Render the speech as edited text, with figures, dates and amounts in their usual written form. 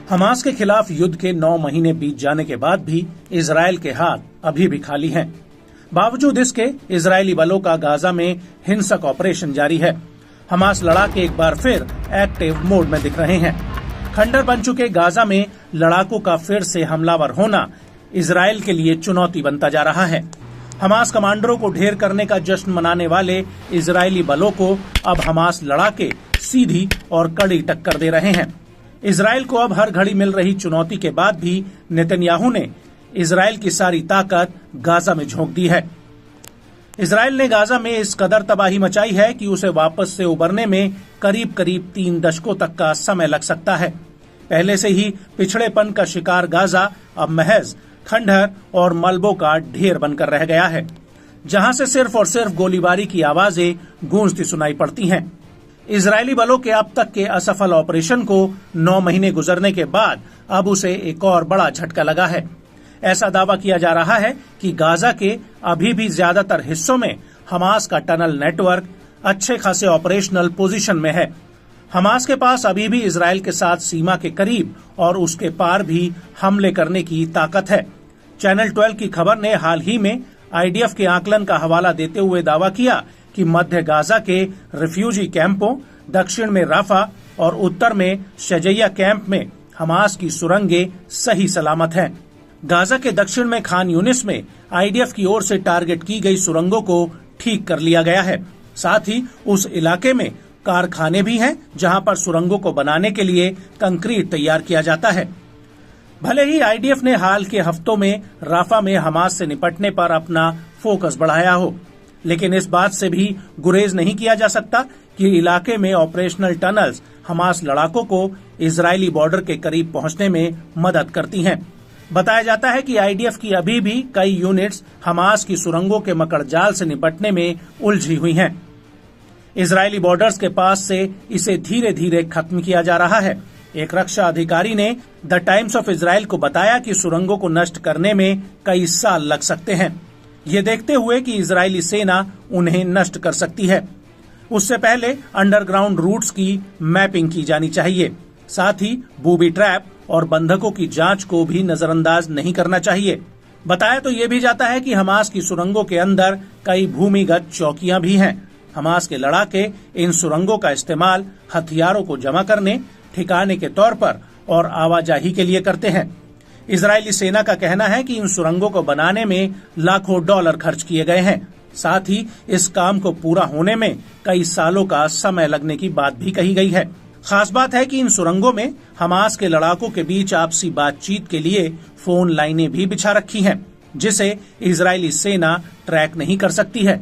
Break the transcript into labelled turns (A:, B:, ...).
A: Hamas के खिलाफ युद्ध के 9 महीने बीत जाने के बाद भी इजरायल के हाथ अभी भी खाली हैं। बावजूद इसके इजरायली बलों का गाजा में हिंसक ऑपरेशन जारी है। हमास लड़ाके एक बार फिर एक्टिव मोड में दिख रहे हैं। खंडर बन चुके गाजा में लड़ाकों का फिर से हमलावर होना इजरायल के लिए चुनौती बनता जा रहा है। हमास कमांडरों को ढेर करने का जश्न मनाने वाले इजरायली बलों को अब हमास लड़ाके सीधी और कड़ी टक्कर दे रहे हैं। इजरायल को अब हर घड़ी मिल रही चुनौती के बाद भी नेतन्याहू ने इजरायल की सारी ताकत गाजा में झोंक दी है। इजरायल ने गाजा में इस कदर तबाही मचाई है कि उसे वापस से उबरने में करीब करीब 3 दशकों तक का समय लग सकता है। पहले से ही पिछड़ेपन का शिकार गाजा अब महज खंडहर और मलबों का ढेर बनकर रह गया है, जहां से सिर्फ और सिर्फ गोलीबारी की आवाजें गूंजती सुनाई पड़ती हैं। इजरायली बलों के अब तक के असफल ऑपरेशन को 9 महीने गुजरने के बाद अब उसे एक और बड़ा झटका लगा है। ऐसा दावा किया जा रहा है कि गाजा के अभी भी ज्यादातर हिस्सों में हमास का टनल नेटवर्क अच्छे खासे ऑपरेशनल पोजीशन में है। हमास के पास अभी भी इजरायल के साथ सीमा के करीब और उसके पार भी हमले करने की ताकत है। चैनल 12 की खबर ने हाल ही में आईडीएफ के आकलन का हवाला देते हुए दावा किया कि मध्य गाजा के रिफ्यूजी कैंपों, दक्षिण में राफा और उत्तर में शजैया कैंप में हमास की सुरंगें सही सलामत हैं। गाजा के दक्षिण में खान यूनिस में आईडीएफ की ओर से टारगेट की गई सुरंगों को ठीक कर लिया गया है। साथ ही उस इलाके में कारखाने भी हैं, जहां पर सुरंगों को बनाने के लिए कंक्रीट तैयार किया जाता है। भले ही आईडीएफ ने हाल के हफ्तों में राफा में हमास से निपटने पर अपना फोकस बढ़ाया हो, लेकिन इस बात से भी गुरेज नहीं किया जा सकता कि इलाके में ऑपरेशनल टनल्स हमास लड़ाकों को इजरायली बॉर्डर के करीब पहुंचने में मदद करती हैं। बताया जाता है कि आईडीएफ की अभी भी कई यूनिट्स हमास की सुरंगों के मकड़जाल से निपटने में उलझी हुई हैं। इजरायली बॉर्डर्स के पास से इसे धीरे धीरे खत्म किया जा रहा है। एक रक्षा अधिकारी ने द टाइम्स ऑफ इजराइल को बताया कि सुरंगों को नष्ट करने में कई साल लग सकते हैं, ये देखते हुए कि इजरायली सेना उन्हें नष्ट कर सकती है। उससे पहले अंडरग्राउंड रूट्स की मैपिंग की जानी चाहिए। साथ ही बूबी ट्रैप और बंधकों की जांच को भी नजरअंदाज नहीं करना चाहिए। बताया तो ये भी जाता है कि हमास की सुरंगों के अंदर कई भूमिगत चौकियां भी हैं। हमास के लड़ाके इन सुरंगों का इस्तेमाल हथियारों को जमा करने, ठिकाने के तौर पर और आवाजाही के लिए करते हैं। इजरायली सेना का कहना है कि इन सुरंगों को बनाने में लाखों डॉलर खर्च किए गए हैं। साथ ही इस काम को पूरा होने में कई सालों का समय लगने की बात भी कही गई है। खास बात है कि इन सुरंगों में हमास के लड़ाकों के बीच आपसी बातचीत के लिए फोन लाइनें भी बिछा रखी हैं, जिसे इजरायली सेना ट्रैक नहीं कर सकती है।